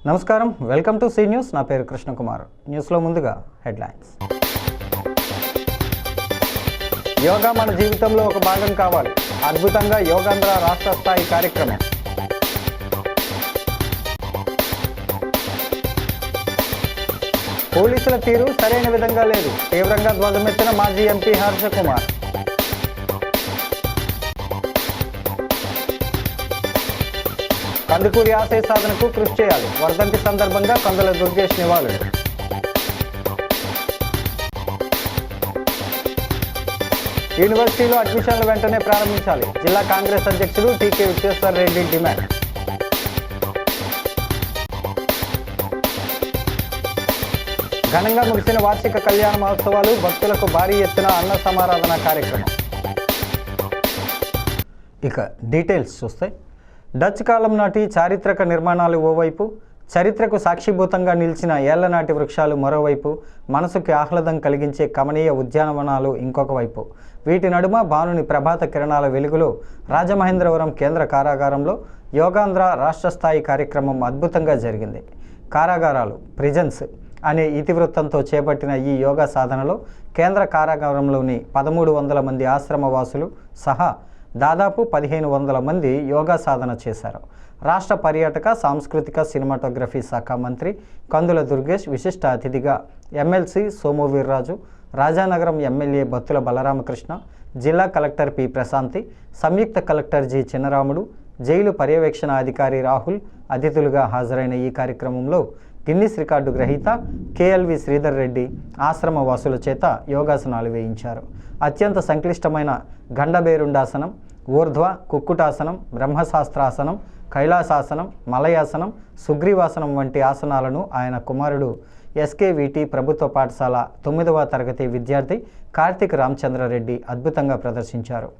నమస్కారం, welcome to C news. నా పేరు కృష్ణ కుమార్. న్యూస్లో ముందుగా హెడ్లైన్స్. యోగా మన జీవితంలో ఒక భాగం కావాలి. అద్భుతంగా యోగాంధ్ర రాష్ట్ర స్థాయి కార్యక్రమం. పోలీసుల తీరు సరైన విధంగా లేదు. తీవ్రంగా ధ్వజమెత్తిన మాజీ ఎంపీ హర్ష కుమార్. కందుకూరి ఆశయ సాధనకు కృషి చేయాలి. వర్ధంతి సందర్భంగా కందుల దుర్గేష్ నివాళులు. యూనివర్సిటీలో అడ్మిషన్లు వెంటనే ప్రారంభించాలి. జిల్లా కాంగ్రెస్ అధ్యక్షుడు టీకే విశ్వేశ్వర రెడ్డి డిమాండ్. ఘనంగా ముగిసిన వార్షిక కళ్యాణ మహోత్సవాలు. భక్తులకు భారీ ఎత్తున అన్న సమారాధన కార్యక్రమం. ఇక డీటెయిల్స్ చూస్తే, డచ్ కాలం నాటి చారిత్రక నిర్మాణాలు ఓవైపు, చరిత్రకు సాక్షిభూతంగా నిలిచిన ఏళ్లనాటి వృక్షాలు మరోవైపు, మనసుకి ఆహ్లాదం కలిగించే కమనీయ ఉద్యానవనాలు ఇంకొక వైపు. వీటి నడుమ భానుని ప్రభాత కిరణాల వెలుగులో రాజమహేంద్రవరం కేంద్ర కారాగారంలో యోగాంధ్ర రాష్ట్ర స్థాయి కార్యక్రమం అద్భుతంగా జరిగింది. కారాగారాలు ప్రిజన్స్ అనే ఇతివృత్తంతో చేపట్టిన ఈ యోగా సాధనలో కేంద్ర కారాగారంలోని 1300 మంది ఆశ్రమవాసులు సహా దాదాపు 1500 మంది యోగా సాధన చేశారు. రాష్ట్ర పర్యాటక, సాంస్కృతిక, సినిమాటోగ్రఫీ శాఖ మంత్రి కందుల దుర్గేష్ విశిష్ట అతిథిగా, ఎమ్మెల్సీ సోము వీర్రాజు, రాజానగరం ఎమ్మెల్యే బత్తుల బలరామకృష్ణ, జిల్లా కలెక్టర్ పి ప్రశాంతి, సంయుక్త కలెక్టర్ జి చిన్నరాముడు, జైలు పర్యవేక్షణ అధికారి రాహుల్ అతిథులుగా హాజరైన ఈ కార్యక్రమంలో గిన్నిస్ రికార్డు గ్రహీత కేఎల్వి శ్రీధర్ రెడ్డి ఆశ్రమ వాసుల చేత యోగాసనాలు వేయించారు. అత్యంత సంక్లిష్టమైన గండబేరుండాసనం, ఊర్ధ్వ కుక్కుటాసనం, బ్రహ్మశాస్త్రాసనం, కైలాసాసనం, మలయాసనం, సుగ్రీవాసనం వంటి ఆసనాలను ఆయన కుమారుడు ఎస్కేవిటి ప్రభుత్వ పాఠశాల 9వ తరగతి విద్యార్థి కార్తిక్ రామచంద్రారెడ్డి అద్భుతంగా ప్రదర్శించారు.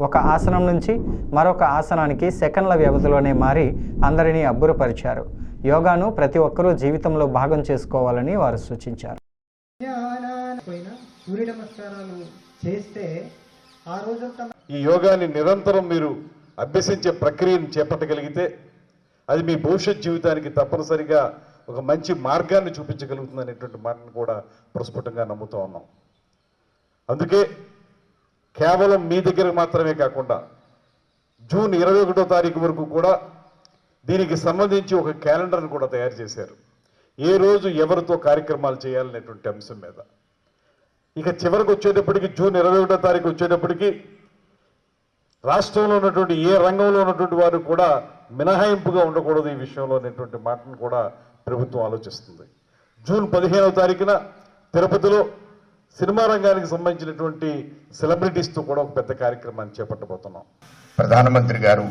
ఒక ఆసనం నుంచి మరొక ఆసనానికి సెకండ్ల వ్యవధిలోనే మారి అందరినీ అబ్బురపరిచారు. యోగాను ప్రతి ఒక్కరూ జీవితంలో భాగం చేసుకోవాలని వారు సూచించారు. ఈ యోగాన్ని నిరంతరం మీరు అభ్యసించే ప్రక్రియను చేపట్టగలిగితే అది మీ భవిష్యత్ జీవితానికి తప్పనిసరిగా ఒక మంచి మార్గాన్ని చూపించగలుగుతుంది అనేటువంటి మాటను కూడా ప్రస్ఫుటంగా నమ్ముతూ ఉన్నాం. అందుకే కేవలం మీ దగ్గర మాత్రమే కాకుండా జూన్ 21వ తారీఖు వరకు కూడా దీనికి సంబంధించి ఒక క్యాలెండర్ను కూడా తయారు చేశారు. ఏ రోజు ఎవరితో కార్యక్రమాలు చేయాలనేటువంటి అంశం మీద. ఇక చివరికి వచ్చేటప్పటికి జూన్ 21వ తారీఖు వచ్చేటప్పటికి రాష్ట్రంలో ఉన్నటువంటి ఏ రంగంలో ఉన్నటువంటి వారు కూడా మినహాయింపుగా ఉండకూడదు ఈ విషయంలో అనేటువంటి మాటను కూడా ప్రభుత్వం ఆలోచిస్తుంది. జూన్ 15వ తారీఖున తిరుపతిలో సినిమా రంగానికి సంబంధించినటువంటి సెలబ్రిటీస్తో కూడా ఒక పెద్ద కార్యక్రమాన్ని చేపట్టబోతున్నాం. ప్రధానమంత్రి గారు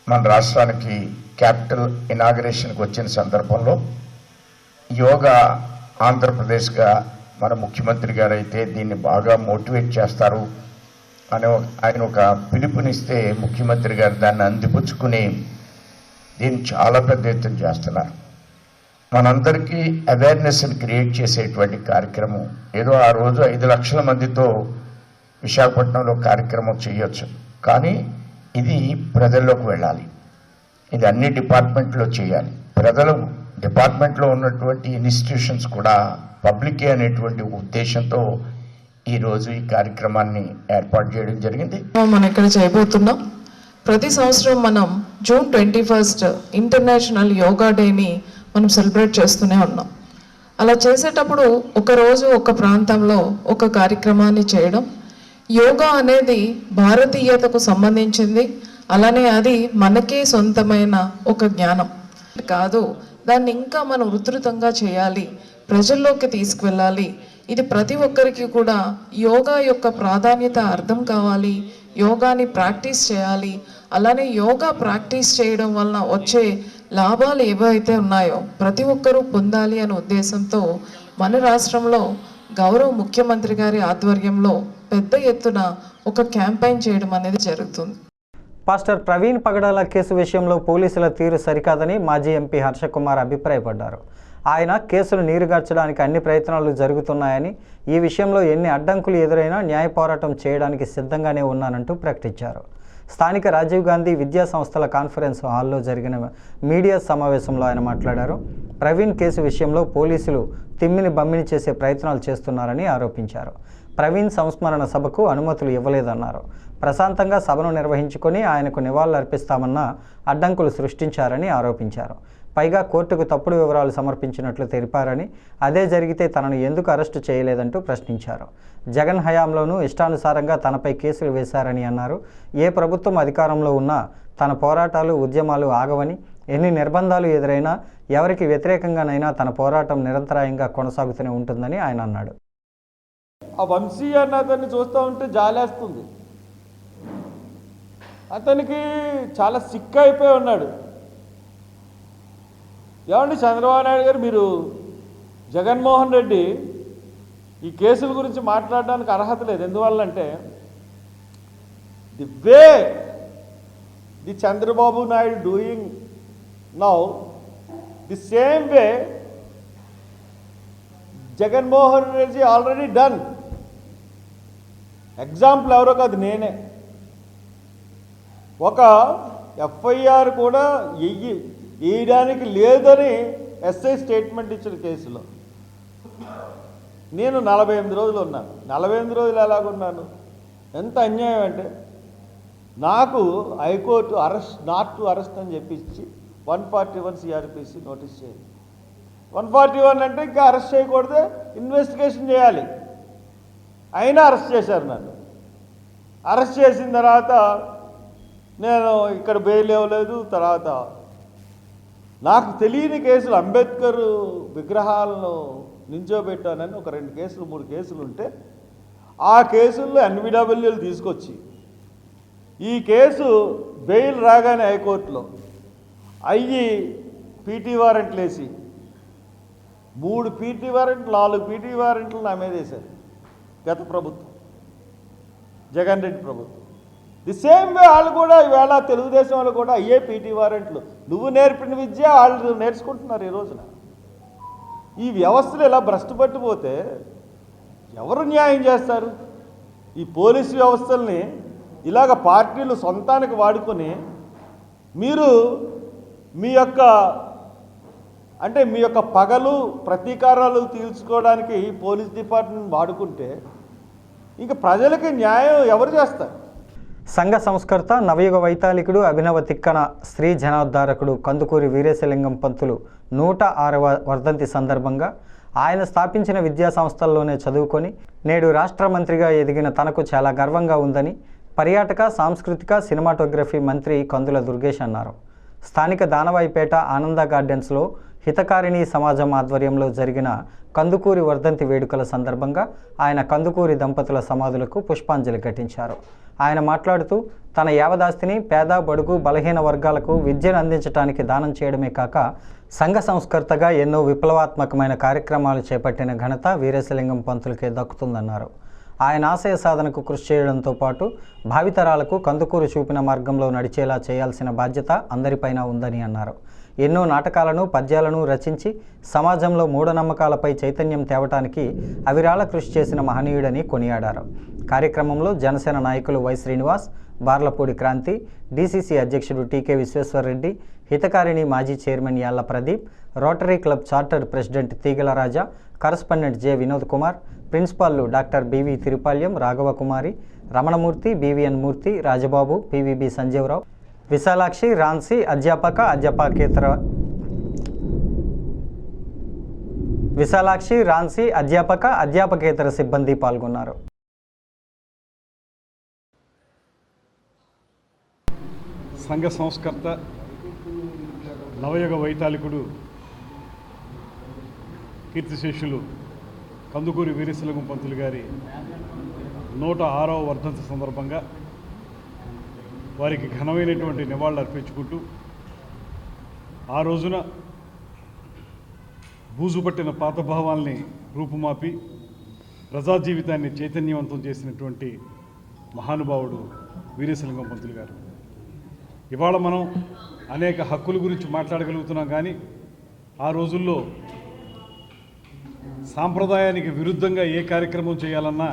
మన రాష్ట్రానికి క్యాపిటల్ ఇనాగరేషన్కి వచ్చిన సందర్భంలో యోగా ఆంధ్రప్రదేశ్గా మన ముఖ్యమంత్రి గారు అయితే దీన్ని బాగా మోటివేట్ చేస్తారు అని ఆయన ఒక పిలుపునిస్తే ముఖ్యమంత్రి గారు దాన్ని అందిపుచ్చుకుని దీన్ని చాలా పెద్ద ఎత్తున చేస్తున్నారు. మనందరికీ అవేర్నెస్ని క్రియేట్ చేసేటువంటి కార్యక్రమం. ఏదో ఆ రోజు 5 లక్షల మందితో విశాఖపట్నంలో కార్యక్రమం చేయొచ్చు, కానీ ఇది ప్రజల్లోకి వెళ్ళాలి. ఇది అన్ని డిపార్ట్మెంట్లో చేయాలి. ప్రజలు డిపార్ట్మెంట్లో ఉన్నటువంటి ఇన్స్టిట్యూషన్స్ కూడా పబ్లికే అనేటువంటి ఉద్దేశంతో ఈరోజు ఈ కార్యక్రమాన్ని ఏర్పాటు చేయడం జరిగింది. మనం ఇక్కడ చేయబోతున్నాం. ప్రతి సంవత్సరం మనం జూన్ 21 ఇంటర్నేషనల్ యోగా డేని మనం సెలబ్రేట్ చేస్తూనే ఉన్నాం. అలా చేసేటప్పుడు ఒకరోజు ఒక ప్రాంతంలో ఒక కార్యక్రమాన్ని చేయడం. యోగా అనేది భారతీయతకు సంబంధించింది. అలానే అది మనకే సొంతమైన ఒక జ్ఞానం కాదు. దాన్ని ఇంకా మనం విస్తృతంగా చేయాలి, ప్రజల్లోకి తీసుకువెళ్ళాలి. ఇది ప్రతి ఒక్కరికి కూడా యోగా యొక్క ప్రాధాన్యత అర్థం కావాలి. యోగాని ప్రాక్టీస్ చేయాలి. అలానే యోగా ప్రాక్టీస్ చేయడం వలన వచ్చే లాభాలు ఏవైతే ఉన్నాయో ప్రతి ఒక్కరూ పొందాలి అనే ఉద్దేశంతో మన రాష్ట్రంలో గౌరవ ముఖ్యమంత్రి గారి ఆధ్వర్యంలో పెద్ద ఎత్తున ఒక క్యాంపెయిన్ చేయడం అనేది జరుగుతుంది. పాస్టర్ ప్రవీణ్ పగడాల కేసు విషయంలో పోలీసుల తీరు సరికాదని మాజీ ఎంపీ హర్ష కుమార్ అభిప్రాయపడ్డారు. ఆయన కేసులు నీరుగార్చడానికి అన్ని ప్రయత్నాలు జరుగుతున్నాయని, ఈ విషయంలో ఎన్ని అడ్డంకులు ఎదురైనా న్యాయ పోరాటం చేయడానికి సిద్ధంగానే ఉన్నానంటూ ప్రకటించారు. స్థానిక రాజీవ్ గాంధీ విద్యా సంస్థల కాన్ఫరెన్స్ హాల్లో జరిగిన మీడియా సమావేశంలో ఆయన మాట్లాడారు. ప్రవీణ్ కేసు విషయంలో పోలీసులు తిమ్మిని బమ్మిని చేసే ప్రయత్నాలు చేస్తున్నారని ఆరోపించారు. ప్రవీణ్ సంస్మరణ సభకు అనుమతులు ఇవ్వలేదన్నారు. ప్రశాంతంగా సభను నిర్వహించుకొని ఆయనకు నివాళులర్పిస్తామన్న అడ్డంకులు సృష్టించారని ఆరోపించారు. పైగా కోర్టుకు తప్పుడు వివరాలు సమర్పించినట్లు తెలిపారని, అదే జరిగితే తనను ఎందుకు అరెస్టు చేయలేదంటూ ప్రశ్నించారు. జగన్ హయాంలోనూ ఇష్టానుసారంగా తనపై కేసులు వేశారని అన్నారు. ఏ ప్రభుత్వం అధికారంలో ఉన్నా తన పోరాటాలు ఉద్యమాలు ఆగవని, ఎన్ని నిర్బంధాలు ఎదురైనా ఎవరికి వ్యతిరేకంగానైనా తన పోరాటం నిరంతరాయంగా కొనసాగుతూనే ఉంటుందని ఆయన అన్నాడు. ఆ వంశీ అన్న అతన్ని చూస్తూ ఉంటే జాలేస్తుంది. అతనికి చాలా సిక్ అయిపోయి ఉన్నాడు. ఏమండి చంద్రబాబు నాయుడు గారు, మీరు జగన్మోహన్ రెడ్డి ఈ కేసుల గురించి మాట్లాడడానికి అర్హత లేదు. ఎందువల్లంటే the way the Chandrababu Naidu doing now, the same way Jaganmohan Reddy already done. Example ఎవరో కాదు, నేనే. ఒక ఎఫ్ఐఆర్ కూడా వేయడానికి లేదని ఎస్ఐ స్టేట్మెంట్ ఇచ్చిన కేసులో నేను 48 రోజులు ఉన్నాను. 48 రోజులు ఎలాగున్నాను? ఎంత అన్యాయం అంటే, నాకు హైకోర్టు నాట్ టు అరెస్ట్ అని చెప్పి 141 సిఆర్పిసి నోటీస్ చేయాలి. 141 అంటే ఇంకా అరెస్ట్ చేయకూడదు, ఇన్వెస్టిగేషన్ చేయాలి. అయినా అరెస్ట్ చేశారు నన్ను. అరెస్ట్ చేసిన తర్వాత నేను ఇక్కడ బెయిల్ ఇవ్వలేదు. తర్వాత నాకు తెలియని కేసులు, అంబేద్కర్ విగ్రహాలను నించోబెట్టానని ఒక 2 కేసులు 3 కేసులు ఉంటే, ఆ కేసుల్లో ఎన్విడబ్ల్యూలు తీసుకొచ్చి ఈ కేసు బెయిల్ రాగానే హైకోర్టులో అయ్యి పీటీ వారెంట్లు వేసి 3 పీటీ వారెంట్లు 4 పీటీ వారెంట్లు నా మీద వేశారు గత ప్రభుత్వం, జగన్ రెడ్డి ప్రభుత్వం. ది సేమ్ వే వాళ్ళు కూడా ఈవేళ తెలుగుదేశం వాళ్ళు కూడా అయ్యే పీటీ వారెంట్లు, నువ్వు నేర్పిన విద్య వాళ్ళు నేర్చుకుంటున్నారు ఈ రోజున. ఈ వ్యవస్థలు ఇలా భ్రష్టు పట్టిపోతే ఎవరు న్యాయం చేస్తారు? ఈ పోలీసు వ్యవస్థల్ని ఇలాగ పార్టీలు సొంతానికి వాడుకొని మీరు మీ యొక్క పగలు ప్రతీకారాలు తీర్చుకోవడానికి పోలీస్ డిపార్ట్మెంట్ వాడుకుంటే ఇంక ప్రజలకి న్యాయం ఎవరు చేస్తారు? సంఘ సంస్కర్త, నవయుగ వైతాళికుడు, అభినవ తిక్కన, స్త్రీ జనోద్ధారకుడు కందుకూరి వీరేశలింగం పంతులు 106వ వర్ధంతి సందర్భంగా ఆయన స్థాపించిన విద్యా సంస్థల్లోనే చదువుకొని నేడు రాష్ట్ర మంత్రిగా ఎదిగిన తనకు చాలా గర్వంగా ఉందని పర్యాటక, సాంస్కృతిక, సినిమాటోగ్రఫీ మంత్రి కందుల దుర్గేష్ అన్నారు. స్థానిక దానవాయిపేట ఆనంద గార్డెన్స్లో హితకారిణి సమాజం ఆధ్వర్యంలో జరిగిన కందుకూరి వర్ధంతి వేడుకల సందర్భంగా ఆయన కందుకూరి దంపతుల సమాధులకు పుష్పాంజలి ఘటించారు. ఆయన మాట్లాడుతూ తన యావదాస్తిని పేద, బడుగు, బలహీన వర్గాలకు విద్యను అందించడానికి దానం చేయడమే కాక సంఘ సంస్కర్తగా ఎన్నో విప్లవాత్మకమైన కార్యక్రమాలు చేపట్టిన ఘనత వీరేశలింగం పంతులకే దక్కుతుందన్నారు. ఆయన ఆశయ సాధనకు కృషి చేయడంతో పాటు భావితరాలకు కందుకూరు చూపిన మార్గంలో నడిచేలా చేయాల్సిన బాధ్యత అందరిపైన ఉందని అన్నారు. ఎన్నో నాటకాలను, పద్యాలను రచించి సమాజంలో మూఢనమ్మకాలపై చైతన్యం తేవటానికి అవిరాళ కృషి చేసిన మహనీయుడని కొనియాడారు. కార్యక్రమంలో జనసేన నాయకులు వై శ్రీనివాస్, బార్లపూడి క్రాంతి, డీసీసీ అధ్యక్షుడు టీకే విశ్వేశ్వర్రెడ్డి, హితకారిణి మాజీ chairman Yalla Pradeep, Rotary Club chartered president Teegala Raja, correspondent J Vinod Kumar, ప్రిన్సిపాల్లు doctor BV Tirupalyam, Raghava Kumari, Ramanamurthy, BVN Murthy, Rajababu, PVB Sanjeevarao, Visalakshi, Ransi, అధ్యాపకేతర సిబ్బంది పాల్గొన్నారు. సంఘ సంస్కర్త, నవయుగ వైతాళికుడు, కీర్తిశేషులు కందుకూరి వీరేశలింగం పంతులు గారి 106వ వర్ధంతి సందర్భంగా వారికి ఘనమైనటువంటి నివాళులు అర్పించుకుంటూ, ఆ రోజున బూజు పట్టిన పాత భావాల్ని రూపుమాపి ప్రజా జీవితాన్ని చైతన్యవంతం చేసినటువంటి మహానుభావుడు వీరేశలింగం పంతులు గారు. ఇవాళ మనం అనేక హక్కుల గురించి మాట్లాడగలుగుతున్నాం, కానీ ఆ రోజుల్లో సాంప్రదాయానికి విరుద్ధంగా ఏ కార్యక్రమం చేయాలన్నా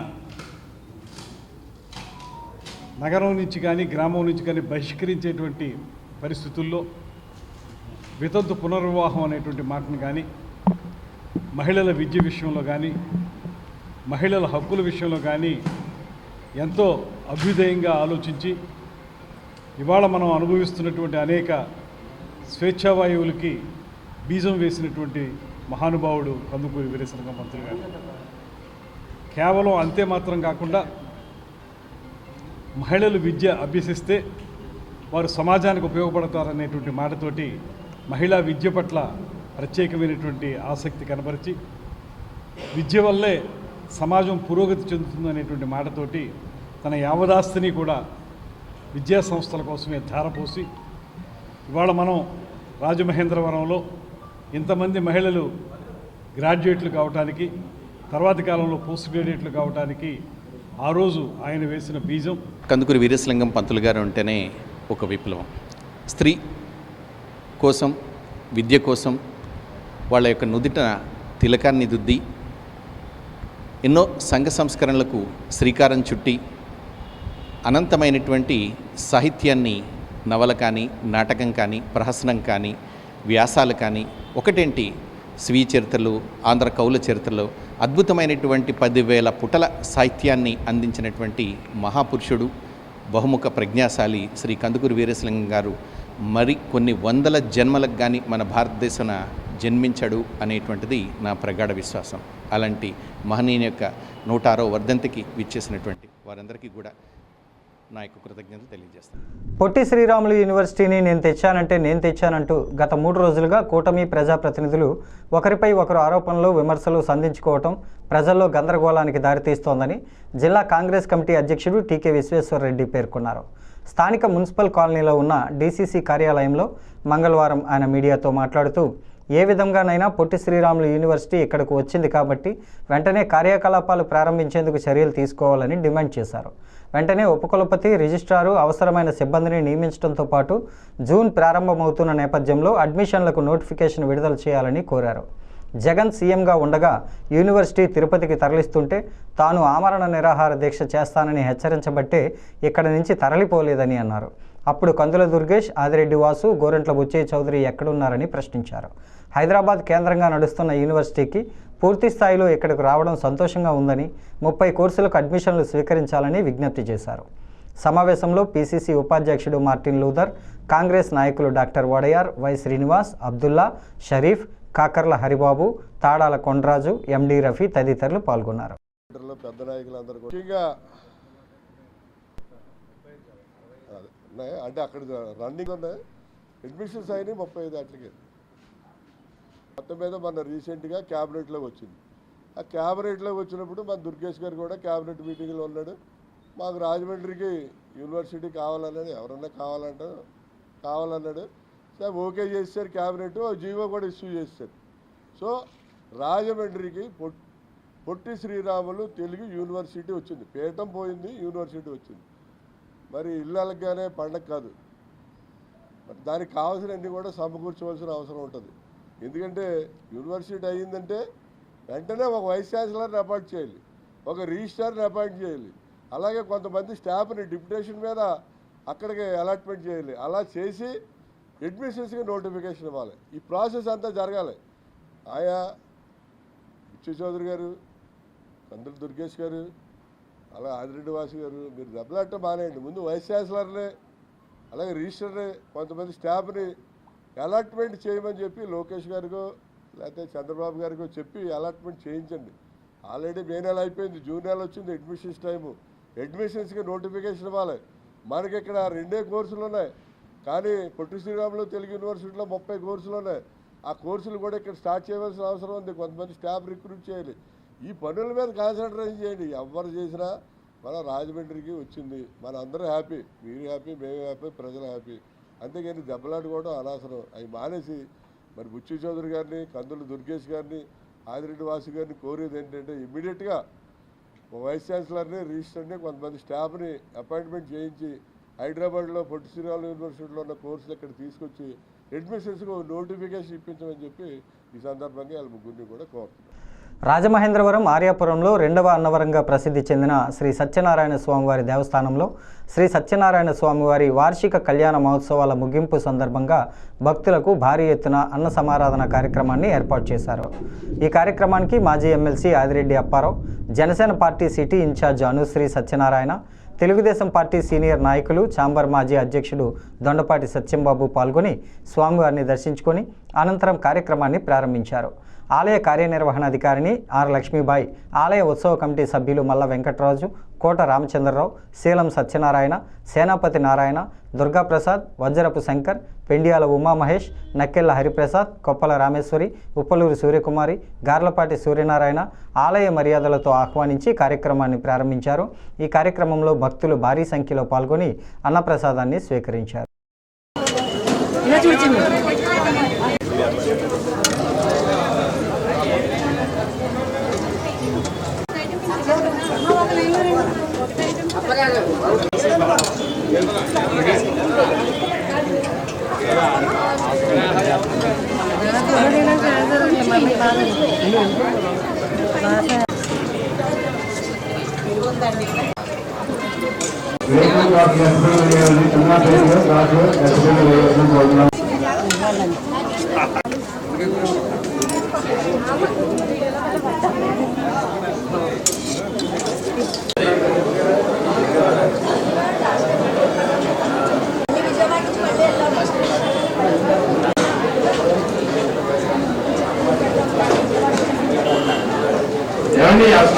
నగరం నుంచి కానీ గ్రామం నుంచి కానీ బహిష్కరించేటువంటి పరిస్థితుల్లో వితంతు పునర్వివాహం అనేటువంటి మాటను కానీ, మహిళల విద్య విషయంలో కానీ, మహిళల హక్కుల విషయంలో కానీ ఎంతో అభ్యుదయంగా ఆలోచించి ఇవాళ మనం అనుభవిస్తున్నటువంటి అనేక స్వేచ్ఛావాయువులకి బీజం వేసినటువంటి మహానుభావుడు కందుకూరి వీరేశలింగం పంతులు గారు. కేవలం అంతే మాత్రం కాకుండా మహిళలు విద్య అభ్యసిస్తే వారు సమాజానికి ఉపయోగపడతారనేటువంటి మాటతోటి మహిళా విద్య పట్ల ప్రత్యేకమైనటువంటి ఆసక్తి కనబరిచి విద్య వల్లే సమాజం పురోగతి చెందుతుందనేటువంటి మాటతోటి తన యావదాస్తిని కూడా విద్యా సంస్థల కోసమే ధారపోసి ఇవాళ మనం రాజమహేంద్రవరంలో ఇంతమంది మహిళలు గ్రాడ్యుయేట్లు కావటానికి, తర్వాతి కాలంలో పోస్ట్ గ్రాడ్యుయేట్లు కావటానికి ఆ రోజు ఆయన వేసిన బీజం. కందుకూరి వీరేశలింగం పంతులు గారు అంటేనే ఒక విప్లవం. స్త్రీ కోసం, విద్య కోసం వాళ్ళ యొక్క నుదిట తిలకాన్ని దుద్ది ఎన్నో సంఘ సంస్కరణలకు శ్రీకారం చుట్టి అనంతమైనటువంటి సాహిత్యాన్ని, నవల కానీ, నాటకం కానీ, ప్రహసనం కానీ, వ్యాసాలు కానీ, ఒకటేంటి స్వీయ చరిత్రలు, ఆంధ్ర కవుల చరిత్రలు అద్భుతమైనటువంటి 10,000 పుటల సాహిత్యాన్ని అందించినటువంటి మహాపురుషుడు, బహుముఖ ప్రజ్ఞాశాలి శ్రీ కందుకూరి వీరేశలింగం గారు మరి కొన్ని వందల జన్మలకు కానీ మన భారతదేశం జన్మించాడు అనేటువంటిది నా ప్రగాఢ విశ్వాసం. అలాంటి మహనీయుని యొక్క 106వ వర్ధంతికి విచ్చేసినటువంటి వారందరికీ కూడా నా యొక్క కృతజ్ఞతలు తెలియజేస్తాను. పొట్టి శ్రీరాములు యూనివర్సిటీని నేను తెచ్చానంటూ గత 3 రోజులుగా కూటమి ప్రజాప్రతినిధులు ఒకరిపై ఒకరు ఆరోపణలు, విమర్శలు సంధించుకోవటం ప్రజల్లో గందరగోళానికి దారితీస్తోందని జిల్లా కాంగ్రెస్ కమిటీ అధ్యక్షుడు టీకే విశ్వేశ్వరరెడ్డి పేర్కొన్నారు. స్థానిక మున్సిపల్ కాలనీలో ఉన్న డీసీసీ కార్యాలయంలో మంగళవారం ఆయన మీడియాతో మాట్లాడుతూ ఏ విధంగానైనా పొట్టి శ్రీరాములు యూనివర్సిటీ ఇక్కడకు వచ్చింది కాబట్టి వెంటనే కార్యకలాపాలు ప్రారంభించేందుకు చర్యలు తీసుకోవాలని డిమాండ్ చేశారు. వెంటనే ఉపకులపతి, రిజిస్ట్రారు అవసరమైన సిబ్బందిని నియమించడంతో పాటు జూన్ ప్రారంభమవుతున్న నేపథ్యంలో అడ్మిషన్లకు నోటిఫికేషన్ విడుదల చేయాలని కోరారు. జగన్ సీఎంగా ఉండగా యూనివర్సిటీ తిరుపతికి తరలిస్తుంటే తాను ఆమరణ నిరాహార దీక్ష చేస్తానని హెచ్చరించబట్టే ఇక్కడి నుంచి తరలిపోలేదని అన్నారు. అప్పుడు కందుల దుర్గేష్, ఆదిరెడ్డి వాసు, గోరెంట్ల బుచ్చయ్య చౌదరి ఎక్కడున్నారని ప్రశ్నించారు. హైదరాబాద్ కేంద్రంగా నడుస్తున్న యూనివర్సిటీకి పూర్తి స్థాయిలో ఇక్కడికి రావడం సంతోషంగా ఉందని, 30 కోర్సులకు అడ్మిషన్లు స్వీకరించాలని విజ్ఞప్తి చేశారు. సమావేశంలో పీసీసీ ఉపాధ్యక్షుడు మార్టిన్ లూథర్, కాంగ్రెస్ నాయకులు డాక్టర్ వడయార్, వై శ్రీనివాస్, అబ్దుల్లా, షరీఫ్, కాకర్ల హరిబాబు, తాడాల కొండరాజు, ఎండి రఫీ తదితరులు పాల్గొన్నారు. పెద్ద నాయకులందరూ ముఖ్యంగా అంటే అక్కడ రన్నింగ్ ఉన్నాయి, అడ్మిషన్స్ అయినాయి 35 అట్లకి. మొత్తం మీద మన రీసెంట్గా క్యాబినెట్లో వచ్చింది. ఆ క్యాబినెట్లో వచ్చినప్పుడు మన దుర్గేష్ గారు కూడా క్యాబినెట్ మీటింగ్లో ఉన్నాడు. మాకు రాజమండ్రికి యూనివర్సిటీ కావాలన్నాడు, ఎవరన్నా కావాలన్నాడు. సో ఓకే చేశారు క్యాబినెట్, జీవో కూడా ఇష్యూ చేశారు. సో రాజమండ్రికి పొట్టి శ్రీరాములు తెలుగు యూనివర్సిటీ వచ్చింది. పీఠం పోయింది, యూనివర్సిటీ వచ్చింది. మరి ఇళ్ళగానే పండగ కాదు, మరి దానికి కావాల్సినవన్నీ కూడా సమకూర్చవలసిన అవసరం ఉంటుంది. ఎందుకంటే యూనివర్సిటీ అయ్యిందంటే వెంటనే ఒక వైస్ ఛాన్సలర్ని అపాయింట్ చేయాలి, ఒక రిజిస్ట్రార్ని అపాయింట్ చేయాలి, అలాగే కొంతమంది స్టాఫ్ని డిప్యుటేషన్ మీద అక్కడికి అలాట్మెంట్ చేయాలి. అలా చేసి అడ్మిషన్స్కి నోటిఫికేషన్ ఇవ్వాలి. ఈ ప్రాసెస్ అంతా జరగాలి. ఆయా బుచ్చయ్య చౌదరి గారు, కందుల దుర్గేష్ గారు, అలా ఆదిరెడ్డి వాసు గారు, మీరు దెబ్బలాట మానేయండి. ముందు వైస్ ఛాన్సలర్ని, అలాగే రిజిస్టర్ని, కొంతమంది స్టాఫ్ని అలాట్మెంట్ చేయమని చెప్పి లోకేష్ గారికో లేకపోతే చంద్రబాబు గారికో చెప్పి అలాట్మెంట్ చేయించండి. ఆల్రెడీ మే నెల అయిపోయింది, జూన్ నెల వచ్చింది అడ్మిషన్స్ టైము. అడ్మిషన్స్కి నోటిఫికేషన్ ఇవ్వాలి. మనకి ఇక్కడ 2 కోర్సులు ఉన్నాయి, కానీ పొట్టి శ్రీరాములు తెలుగు యూనివర్సిటీలో 30 కోర్సులు ఉన్నాయి. ఆ కోర్సులు కూడా ఇక్కడ స్టార్ట్ చేయవలసిన అవసరం ఉంది. కొంతమంది స్టాఫ్ రిక్రూట్ చేయాలి. ఈ పనుల మీద కాన్సన్ట్రేషన్ చేయండి. ఎవరు చేసినా మన రాజమండ్రికి వచ్చింది, మన అందరూ హ్యాపీ, మీరు హ్యాపీ, మేము హ్యాపీ, ప్రజలు హ్యాపీ. అంతేగాని దెబ్బలాడుకోవడం అనవసరం. అవి మానేసి మరి బుచ్చయ్య చౌదరి గారిని, కందుల దుర్గేష్ గారిని, ఆదిరెడ్డి వాసు గారిని కోరేది ఏంటంటే ఇమ్మీడియట్గా వైస్ ఛాన్సలర్ని, రిజిస్టర్ని, కొంతమంది స్టాఫ్ని అపాయింట్మెంట్ చేయించి హైదరాబాద్లో పొట్టి శ్రీరాములు యూనివర్సిటీలో ఉన్న కోర్సులు ఇక్కడ తీసుకొచ్చి అడ్మిషన్స్కి నోటిఫికేషన్ ఇప్పించమని చెప్పి ఈ సందర్భంగా వాళ్ళ ముగ్గురిని కూడా కోరుతున్నాను. రాజమహేంద్రవరం ఆర్యాపురంలో రెండవ అన్నవరంగా ప్రసిద్ధి చెందిన శ్రీ సత్యనారాయణ స్వామివారి దేవస్థానంలో శ్రీ సత్యనారాయణ స్వామివారి వార్షిక కళ్యాణ మహోత్సవాల ముగింపు సందర్భంగా భక్తులకు భారీ ఎత్తున అన్న సమారాధన కార్యక్రమాన్ని ఏర్పాటు చేశారు. ఈ కార్యక్రమానికి మాజీ MLC Adireddy Apparao, Janasena party city incharge Anushree Satyanarayana, Telugu Desam party senior నాయకులు ఛాంబర్ మాజీ అధ్యక్షుడు దొండపాటి సత్యంబాబు పాల్గొని స్వామివారిని దర్శించుకొని అనంతరం కార్యక్రమాన్ని ప్రారంభించారు. ఆలయ కార్యనిర్వహణాధికారిని ఆర్ లక్ష్మీబాయి, ఆలయ ఉత్సవ కమిటీ సభ్యులు మల్ల వెంకటరాజు, కోట రామచంద్రరావు, శీలం సత్యనారాయణ, సేనాపతి నారాయణ, దుర్గాప్రసాద్, వజ్రపు శంకర్, పెండియాల ఉమామహేష్, నక్కెళ్ల హరిప్రసాద్, కొప్పల రామేశ్వరి, ఉప్పలూరు సూర్యకుమారి, గార్లపాటి సూర్యనారాయణ ఆలయ మర్యాదలతో ఆహ్వానించి కార్యక్రమాన్ని ప్రారంభించారు. ఈ కార్యక్రమంలో భక్తులు భారీ సంఖ్యలో పాల్గొని అన్నప్రసాదాన్ని స్వీకరించారు.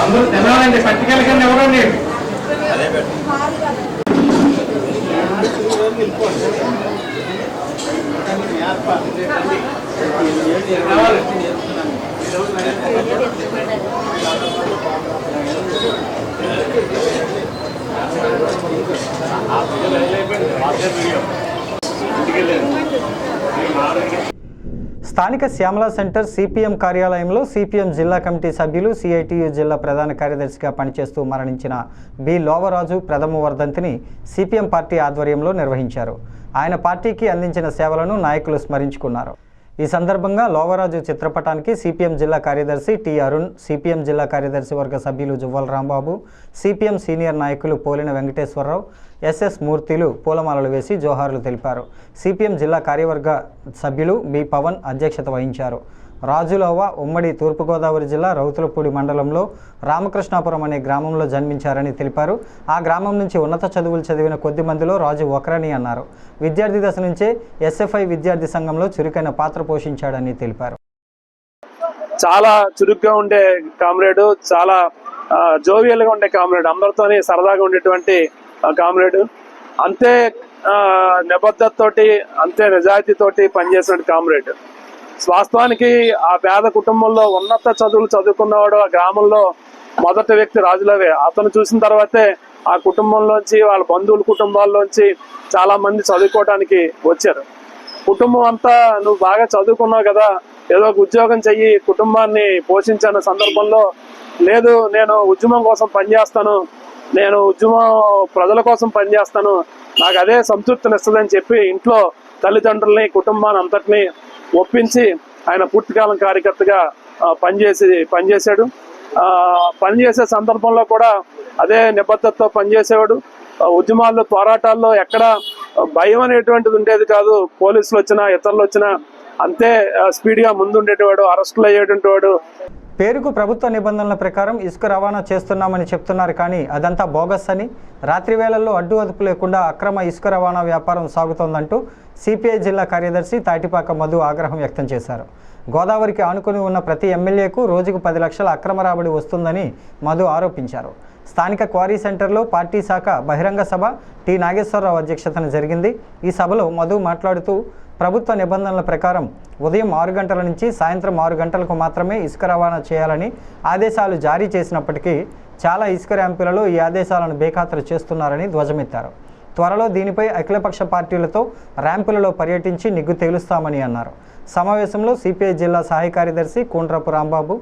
అందరూ తినాలండి, పట్టుకెళ్ళకండి ఎవరండి. స్థానిక శ్యామలా సెంటర్ సిపిఎం కార్యాలయంలో సిపిఎం జిల్లా కమిటీ సభ్యులు సిఐటియు జిల్లా ప్రధాన కార్యదర్శిగా పనిచేస్తూ మరణించిన బి లోవరాజు ప్రథమ వర్ధంతిని సిపిఎం పార్టీ ఆధ్వర్యంలో నిర్వహించారు. ఆయన పార్టీకి అందించిన సేవలను నాయకులు స్మరించుకున్నారు. ఈ సందర్భంగా లోవరాజు చిత్రపటానికి సిపిఎం జిల్లా కార్యదర్శి టి అరుణ్, సిపిఎం జిల్లా కార్యదర్శి వర్గ సభ్యులు జువ్వల రాంబాబు, సిపిఎం సీనియర్ నాయకులు పోలిన వెంకటేశ్వరరావు, ఎస్ఎస్ మూర్తిలు పూలమాలలు వేసి జోహార్లు తెలిపారు. సిపిఎం జిల్లా కార్యవర్గ సభ్యులు బి పవన్ అధ్యక్షత వహించారు. రాజులోవ ఉమ్మడి తూర్పుగోదావరి జిల్లా రౌతులపూడి మండలంలో రామకృష్ణాపురం అనే గ్రామంలో జన్మించారని తెలిపారు. ఆ గ్రామం నుంచి ఉన్నత చదువులు చదివిన కొద్ది మందిలో రాజు ఒకరని అన్నారు. విద్యార్థి దశ నుంచే ఎస్ఎఫ్ఐ విద్యార్థి సంఘంలో చురుకైన పాత్ర పోషించాడని తెలిపారు. చాలా చురుగ్గా ఉండే కామ్రేడు, చాలా జోవియల్గా ఉండే కామ్రేడు, అందరితోని సరదాగా ఉండేటువంటి కామ్రేడు, అంతే నిబద్ధతతోటి అంతే నిజాయితీతోటి పనిచేసిన కామ్రేడ్. వాస్తవానికి ఆ పేద కుటుంబంలో ఉన్నత చదువులు చదువుకున్నవాడు ఆ గ్రామంలో మొదటి వ్యక్తి రాజులవే. అతను చూసిన తర్వాతే ఆ కుటుంబంలోంచి వాళ్ళ బంధువుల కుటుంబాల్లోంచి చాలా మంది చదువుకోవడానికి వచ్చారు. కుటుంబం అంతా నువ్వు బాగా చదువుకున్నావు కదా, ఏదో ఒక ఉద్యోగం చెయ్యి, కుటుంబాన్ని పోషించిన సందర్భంలో లేదు, నేను ఉద్యమం కోసం పనిచేస్తాను, నేను ఉద్యమం ప్రజల కోసం పనిచేస్తాను, నాకు అదే సంతృప్తినిస్తుందని చెప్పి ఇంట్లో తల్లిదండ్రుల్ని కుటుంబాన్ని అంతటినీ ఒప్పించి ఆయన పూర్తికాలం కార్యకర్తగా పనిచేశాడు. పనిచేసే సందర్భంలో కూడా అదే నిబద్ధతతో పనిచేసేవాడు. ఉద్యమాల్లో పోరాటాల్లో ఎక్కడ భయం అనేటువంటిది ఉండేది కాదు. పోలీసులు వచ్చినా ఇతరులు వచ్చినా అంతే స్పీడ్గా ముందుండేటివాడు, అరెస్టులు అయ్యేటువంటి వాడు. పేరుకు ప్రభుత్వ నిబంధనల ప్రకారం ఇసుక రవాణా చేస్తున్నామని చెప్తున్నారు, కానీ అదంతా బోగస్ అని, రాత్రి వేళల్లో అడ్డు అదుపు లేకుండా అక్రమ ఇసుక రవాణా వ్యాపారం సాగుతోందంటూ సిపిఐ జిల్లా కార్యదర్శి తాటిపాక మధు ఆగ్రహం వ్యక్తం చేశారు. గోదావరికి ఆనుకుని ఉన్న ప్రతి ఎమ్మెల్యేకు రోజుకు 10 లక్షల అక్రమ రాబడి వస్తుందని మధు ఆరోపించారు. స్థానిక క్వారీ సెంటర్లో పార్టీ శాఖ బహిరంగ సభ టి నాగేశ్వరరావు అధ్యక్షతన జరిగింది. ఈ సభలో మధు మాట్లాడుతూ ప్రభుత్వ నిబంధనల ప్రకారం ఉదయం 6 గంటల నుంచి సాయంత్రం 6 గంటలకు మాత్రమే ఇసుక రవాణా చేయాలని ఆదేశాలు జారీ చేసినప్పటికీ చాలా ఇసుక ర్యాంపులలో ఈ ఆదేశాలను బేఖాతరు చేస్తున్నారని ధ్వజమెత్తారు. త్వరలో దీనిపై అఖిలపక్ష పార్టీలతో ర్యాంపులలో పర్యటించి నిగ్గు తేలుస్తామని అన్నారు. సమావేశంలో సిపిఐ జిల్లా సహాయ కార్యదర్శి కుండ్రపు రాంబాబు,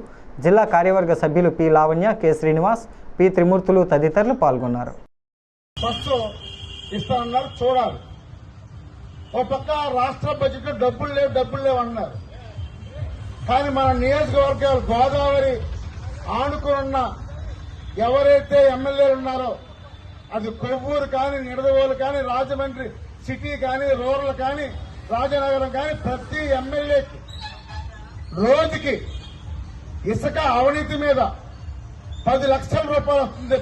జిల్లా కార్యవర్గ సభ్యులు P Lavanya, K Srinivas, P Trimurtulu తదితరులు పాల్గొన్నారు. చూడాలి, ఒక పక్క రాష్ట్ర బడ్జెట్ లో డబ్బులు లేవు అన్నారు. కానీ మన నియోజకవర్గాలు గోదావరి ఆనుకున్న ఎవరైతే ఎమ్మెల్యేలు ఉన్నారో అది కొవ్వూరు కానీ, నిడదవోలు కానీ, రాజమండ్రి సిటీ కానీ, రూరల్ కానీ, రాజనగరం కానీ ప్రతి ఎమ్మెల్యేకి రోజుకి ఇసుక అవినీతి మీద 10 లక్షల రూపాయలు వస్తుంది.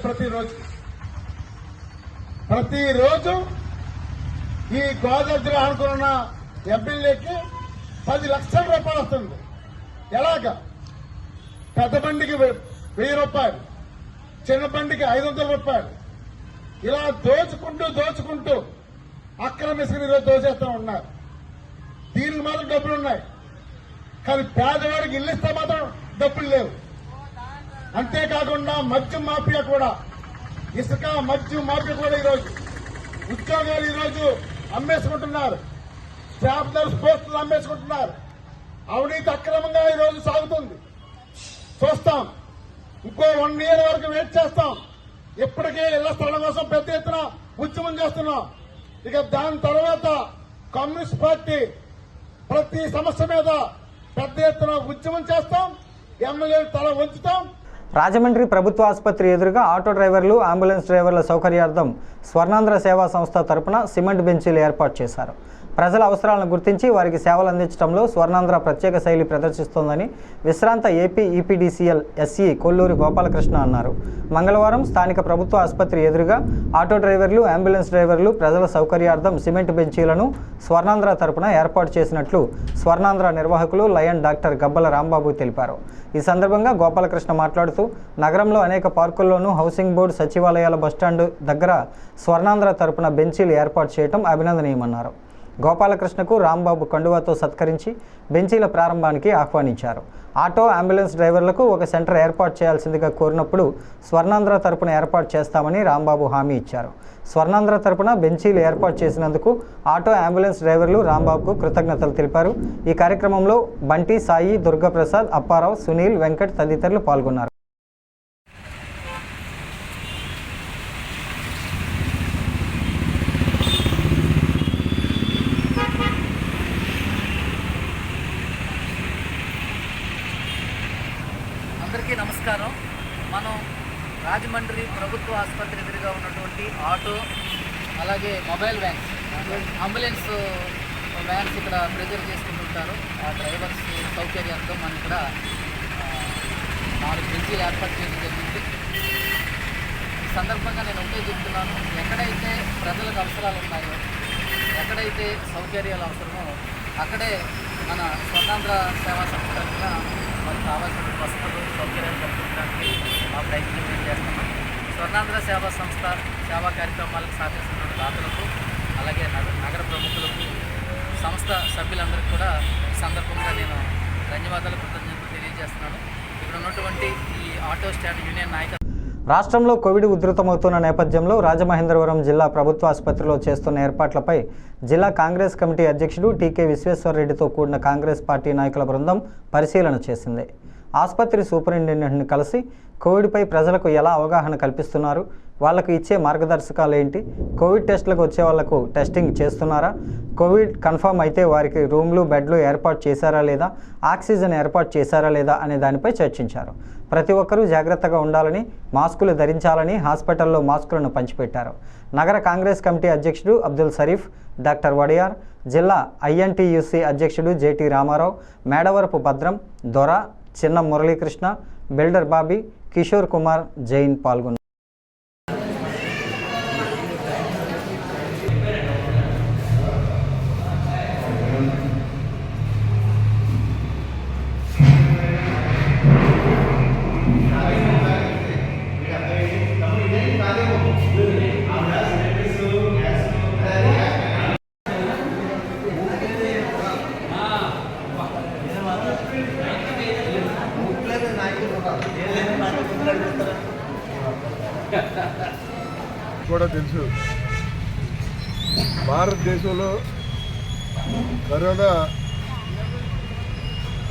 ప్రతిరోజు ఈ గోదావరి ఆనుకున్న ఎమ్మెల్యేకి 10 లక్షల రూపాయలు వస్తుంది. ఎలాగా? పెద్ద బండికి 1000 రూపాయలు, చిన్న బండికి 500 రూపాయలు, ఇలా దోచుకుంటూ అక్రమ ఇసుకని ఈరోజు దోచేస్తూ ఉన్నారు. దీనికి మాత్రం డబ్బులు ఉన్నాయి, కానీ పేదవాడికి ఇల్లు ఇస్తే మాత్రం డబ్బులు లేవు. అంతేకాకుండా మద్యం మాఫియా కూడా, ఇసుక మద్యం మాఫియా కూడా ఈరోజు ఉద్యోగాలు ఈరోజు అమ్మేసుకుంటున్నారు, స్టాఫ్ నర్స్ పోస్టులు అమ్మేసుకుంటున్నారు. అవినీతి అక్రమంగా ఈరోజు సాగుతుంది. చూస్తాం, ఇంకో 1 year వరకు వెయిట్ చేస్తాం. ఇప్పటికే ఇళ్ల స్థలం కోసం పెద్ద ఎత్తున ఉద్యమం చేస్తున్నాం. ఇక దాని తర్వాత కమ్యూనిస్ట్ పార్టీ ప్రతి సమస్య మీద పెద్ద ఎత్తున ఉద్యమం చేస్తాం, ఎమ్మెల్యేలు తల వంచుతాం. రాజమండ్రి ప్రభుత్వ ఆసుపత్రి ఎదురుగా ఆటో డ్రైవర్లు, అంబులెన్స్ డ్రైవర్ల సౌకర్యార్థం స్వర్ణాంధ్ర సేవా సంస్థ తరపున సిమెంట్ బెంచీలు ఏర్పాటు చేశారు. ప్రజల అవసరాలను గుర్తించి వారికి సేవలు అందించడంలో స్వర్ణాంధ్ర ప్రత్యేక శైలి ప్రదర్శిస్తోందని విశ్రాంత AP EPDCL SE Kolluri Gopalakrishna అన్నారు. మంగళవారం స్థానిక ప్రభుత్వ ఆసుపత్రి ఎదురుగా ఆటో డ్రైవర్లు, అంబులెన్స్ డ్రైవర్లు ప్రజల సౌకర్యార్థం సిమెంట్ బెంచీలను స్వర్ణాంధ్ర తరపున ఏర్పాటు చేసినట్లు స్వర్ణాంధ్ర నిర్వాహకులు లయన్ డాక్టర్ గబ్బల రాంబాబు తెలిపారు. ఈ సందర్భంగా గోపాలకృష్ణ మాట్లాడుతూ నగరంలో అనేక పార్కుల్లోనూ, హౌసింగ్ బోర్డు, సచివాలయాల బస్టాండ్ దగ్గర స్వర్ణాంధ్ర తరపున బెంచీలు ఏర్పాటు చేయడం అభినందనీయమన్నారు. గోపాలకృష్ణకు రాంబాబు కండువాతో సత్కరించి బెంచీల ప్రారంభానికి ఆహ్వానించారు. ఆటో, అంబులెన్స్ డ్రైవర్లకు ఒక సెంటర్ ఏర్పాటు చేయాల్సిందిగా కోరినప్పుడు స్వర్ణాంధ్ర తరపున ఏర్పాటు చేస్తామని రాంబాబు హామీ ఇచ్చారు. స్వర్ణాంధ్ర తరపున బెంచీలు ఏర్పాటు చేసినందుకు ఆటో, అంబులెన్స్ డ్రైవర్లు రాంబాబుకు కృతజ్ఞతలు తెలిపారు. ఈ కార్యక్రమంలో బంటి, సాయి, దుర్గాప్రసాద్, అప్పారావు, సునీల్, వెంకట్ తదితరులు పాల్గొన్నారు. అందరికీ నమస్కారం. మనం రాజమండ్రి ప్రభుత్వ ఆసుపత్రి ఎదురుగా ఉన్నటువంటి ఆటో, అలాగే మొబైల్ వ్యాన్స్, అంబులెన్స్ వ్యాన్స్ ఇక్కడ ప్రిజర్వ్ చేసుకుంటుంటారు. ఆ డ్రైవర్స్ సౌకర్యార్థం మనం ఇక్కడ 4 బెంచీలు ఏర్పాటు చేయడం జరిగింది. ఈ సందర్భంగా నేను ఒకటే చెప్తున్నాను, ఎక్కడైతే ప్రజలకు అవసరాలు ఉన్నాయో, ఎక్కడైతే సౌకర్యాలు అవసరమో అక్కడే మన స్వర్ణాంధ్ర సేవా సంస్థ మనకు కావాల్సిన వసతులు, సౌకర్యాలు కల్పించడానికి మా ప్రయత్నం మేము చేస్తున్నాం. స్వర్ణాంధ్ర సేవా సంస్థ సేవా కార్యక్రమాలకు సహకరిస్తున్న దాతలకు, అలాగే నగర ప్రముఖులకు, సంస్థ సభ్యులందరికీ కూడా ఈ సందర్భంగా నేను ధన్యవాదాలు, కృతజ్ఞతలు తెలియజేస్తున్నాను. ఇక్కడ ఉన్నటువంటి ఈ ఆటో స్టాండ్ యూనియన్ నాయకులు రాష్ట్రంలో కోవిడ్ ఉధృతమవుతున్న నేపథ్యంలో రాజమహేంద్రవరం జిల్లా ప్రభుత్వ ఆసుపత్రిలో చేస్తున్న ఏర్పాట్లపై జిల్లా కాంగ్రెస్ కమిటీ అధ్యక్షుడు టీకే విశ్వేశ్వరరెడ్డితో కూడిన కాంగ్రెస్ పార్టీ నాయకుల బృందం పరిశీలన చేసింది. ఆసుపత్రి సూపరింటెండెంట్ని కలిసి కోవిడ్పై ప్రజలకు ఎలా అవగాహన కల్పిస్తున్నారు, వాళ్లకు ఇచ్చే మార్గదర్శకాలు ఏంటి, కోవిడ్ టెస్టులకు వచ్చే వాళ్లకు టెస్టింగ్ చేస్తున్నారా, కోవిడ్ కన్ఫర్మ్ అయితే వారికి రూమ్లు, బెడ్లు ఏర్పాటు చేశారా లేదా, ఆక్సిజన్ ఏర్పాటు చేశారా లేదా అనే దానిపై చర్చించారు. ప్రతి ఒక్కరూ జాగ్రత్తగా ఉండాలని, మాస్కులు ధరించాలని హాస్పిటల్లో మాస్కులను పంచిపెట్టారు. నగర కాంగ్రెస్ కమిటీ అధ్యక్షుడు అబ్దుల్ షరీఫ్, డాక్టర్ వడియార్, జిల్లా ఐఎన్టీయూసీ అధ్యక్షుడు జేటీ రామారావు, మేడవరపు భద్రం, దొర, చిన్న మురళీకృష్ణ, బిల్డర్ బాబీ, కిషోర్ కుమార్, జైన్ పాల్గొన్నారు. కూడా తెలుసు, భారతదేశంలో కరోనా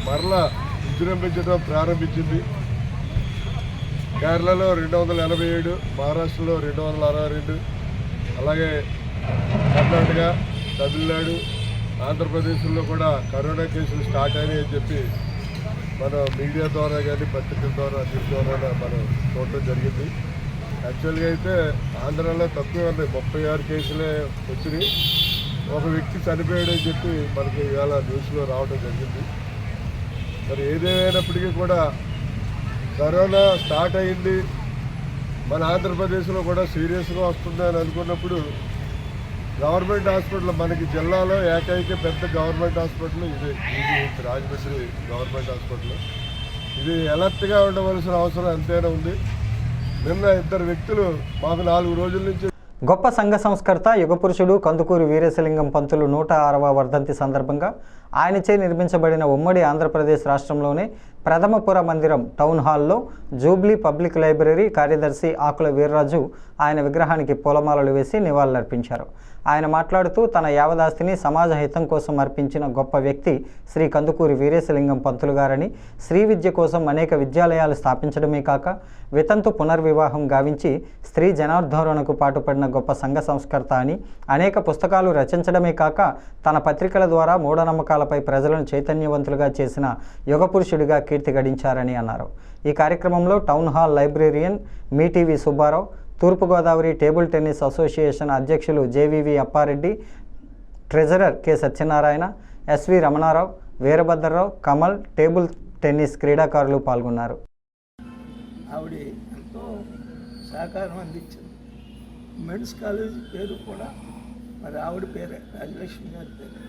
మరలా విజృంభించడం ప్రారంభించింది. కేరళలో 287, మహారాష్ట్రలో 262, అలాగే కర్ణాటక, తమిళనాడు, ఆంధ్రప్రదేశ్లో కూడా కరోనా కేసులు స్టార్ట్ అయినాయని చెప్పి మన మీడియా ద్వారా కానీ పత్రికల ద్వారా అన్నిటి ద్వారా మనం చూడటం జరిగింది. యాక్చువల్గా అయితే ఆంధ్రాలో తక్కువ ఉన్నాయి, 36 కేసులే వచ్చినాయి. ఒక వ్యక్తి చనిపోయాడని చెప్పి మనకి ఇవాళ న్యూస్లో రావడం జరిగింది. మరి ఏదేమైనప్పటికీ కూడా కరోనా స్టార్ట్ అయింది, మన ఆంధ్రప్రదేశ్లో కూడా సీరియస్గా వస్తుంది అని అనుకున్నప్పుడు గవర్నమెంట్ హాస్పిటల్, మనకి జిల్లాలో ఏకైక పెద్ద గవర్నమెంట్ హాస్పిటల్ ఇది రాజమండ్రి గవర్నమెంట్ హాస్పిటల్. ఇది అలర్ట్గా ఉండవలసిన అవసరం ఎంతైనా ఉంది. నిన్న 2 వ్యక్తులు మాకు 4 రోజుల నుంచి. గొప్ప సంఘ సంస్కర్త యుగపురుషుడు కందుకూరి వీరేశలింగం పంతులు 106వ వర్ధంతి సందర్భంగా ఆయనచే నిర్మించబడిన ఉమ్మడి ఆంధ్రప్రదేశ్ రాష్ట్రంలోనే ప్రథమపుర మందిరం టౌన్ హాల్లో జూబ్లీ పబ్లిక్ లైబ్రరీ కార్యదర్శి ఆకుల వీర్రాజు ఆయన విగ్రహానికి పూలమాలలు వేసి నివాళులర్పించారు. ఆయన మాట్లాడుతూ తన యావదాస్తిని సమాజ హితం కోసం అర్పించిన గొప్ప వ్యక్తి శ్రీ కందుకూరి వీరేశలింగం పంతులు గారని, శ్రీ విద్య కోసం అనేక విద్యాలయాలు స్థాపించడమే కాక వితంతు పునర్వివాహం గావించి స్త్రీ జనార్ధోరణకు పాటుపడిన గొప్ప సంఘ సంస్కర్త అని, అనేక పుస్తకాలు రచించడమే కాక తన పత్రికల ద్వారా మూఢనమ్మకాలపై ప్రజలను చైతన్యవంతులుగా చేసిన యుగపురుషుడిగా కీర్తి గడించారని అన్నారు. ఈ కార్యక్రమంలో టౌన్ హాల్ లైబ్రేరియన్ మీటీవీ Subbarao, Thoorpugodavari table tennis association అధ్యక్షులు JVV Appareddy, treasurer K Satyanarayana, SV Ramanarao, Veerabhadrarao, Kamal, table tennis క్రీడాకారులు పాల్గొన్నారు. ఆవిడ ఎంతో సహకారం అందించింది. మెన్స్ కాలేజీ పేరు కూడా మరి ఆవిడ పేరే, రాజలక్ష్మి గారి పేరు.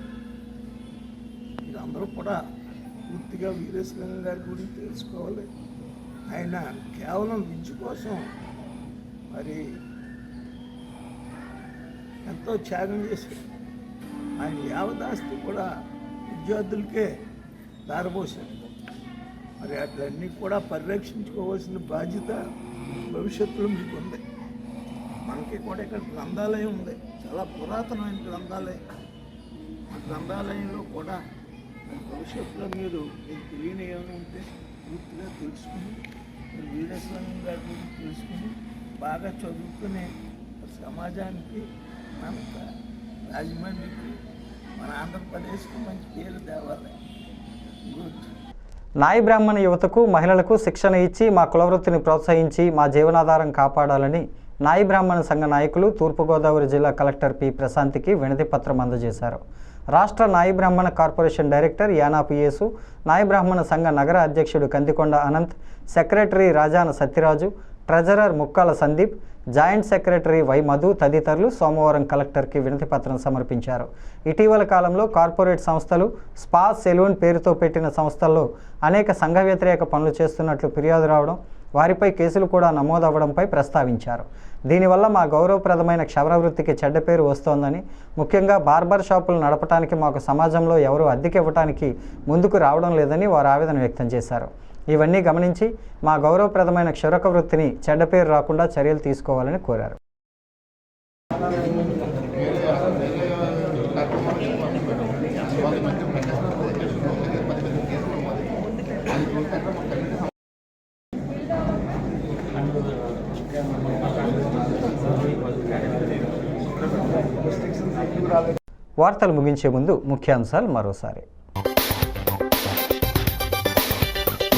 మీరందరూ కూడా పూర్తిగా వీరేశలింగం గారి గురించి తెలుసుకోవాలి. ఆయన కేవలం విద్య కోసం మరి ఎంతో త్యాగం చేశారు. ఆయన యావదాస్తి కూడా విద్యార్థులకే దారపోశారు. మరి అట్లన్నీ కూడా పరిరక్షించుకోవాల్సిన బాధ్యత భవిష్యత్తులో మీకు ఉంది. మనకి కూడా ఇక్కడ గ్రంథాలయం ఉంది, చాలా పురాతనమైన గ్రంథాలయం. ఆ గ్రంథాలయంలో కూడా భవిష్యత్తులో మీకు తెలియని ఏమైనా ఉంటే పూర్తిగా తెలుసుకుని, మీరు వీరేశలింగం గారి గురించి తెలుసుకుని బాగా చదువుకునే సమాజానికి, మన రాజమండ్రికి, మన ఆంధ్రప్రదేశ్కి మంచి పేరు తేవాలి. గుడ్. నాయి బ్రాహ్మణ యువతకు, మహిళలకు శిక్షణ ఇచ్చి మా కులవృత్తిని ప్రోత్సహించి మా జీవనాధారం కాపాడాలని నాయి బ్రాహ్మణ సంఘ నాయకులు తూర్పుగోదావరి జిల్లా కలెక్టర్ పి ప్రశాంత్కి వినతి పత్రం అందజేశారు. రాష్ట్ర నాయి బ్రాహ్మణ కార్పొరేషన్ డైరెక్టర్ యానాపు యేసు, నాయి బ్రాహ్మణ సంఘ నగర అధ్యక్షుడు Kandikonda Anant, secretary Rajana Satyaraju, treasurer Mukkala Sandeep, joint secretary Y Madhu తదితరులు సోమవారం కలెక్టర్కి వినతి పత్రం సమర్పించారు. ఇటీవల కాలంలో కార్పొరేట్ సంస్థలు, స్పా, సెలూన్ పేరుతో పెట్టిన సంస్థల్లో అనేక సంఘ వ్యతిరేక పనులు చేస్తున్నట్లు ఫిర్యాదు రావడం, వారిపై కేసులు కూడా నమోదవ్వడంపై ప్రస్తావించారు. దీనివల్ల మా గౌరవప్రదమైన క్షవర వృత్తికి చెడ్డ పేరు వస్తోందని, ముఖ్యంగా బార్బర్ షాపులు నడపడానికి మాకు సమాజంలో ఎవరూ అద్దెకి ఇవ్వడానికి ముందుకు రావడం లేదని వారు ఆవేదన వ్యక్తం చేశారు. ఇవన్నీ గమనించి మా గౌరవప్రదమైన క్షవరక వృత్తిని చెడ్డ పేరు రాకుండా చర్యలు తీసుకోవాలని కోరారు. వార్తలు ముగించే ముందు ముఖ్యాంశాలు మరోసారి.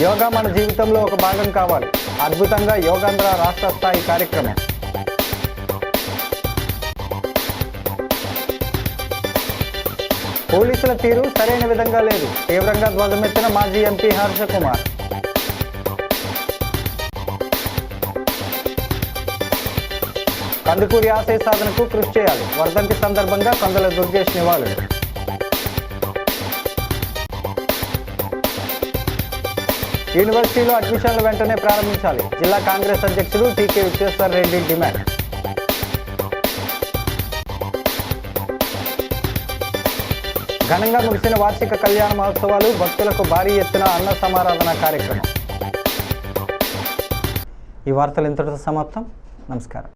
యోగా మన జీవితంలో ఒక భాగం కావాలి. అద్భుతంగా యోగాంధ్ర రాష్ట్ర స్థాయి కార్యక్రమం. పోలీసుల తీరు సరైన విధంగా లేదు, తీవ్రంగా ధ్వజమెత్తిన మాజీ ఎంపీ హర్ష కుమార్. కందుకూరి ఆశయ సాధనకు కృషి చేయాలి, వర్ధంతి సందర్భంగా కందుల దుర్గేష్ నివాళులు. యూనివర్సిటీలో అడ్మిషన్లు వెంటనే ప్రారంభించాలి, జిల్లా కాంగ్రెస్ అధ్యక్షుడు టీకే విశ్వేశ్వర్ రెడ్డి డిమాండ్. ఘనంగా ముగిసిన వార్షిక కళ్యాణ మహోత్సవాలు, భక్తులకు భారీ ఎత్తున అన్న సమారాధన కార్యక్రమం. ఈ వార్తలు ఇంతటితో సమాప్తం. నమస్కారం.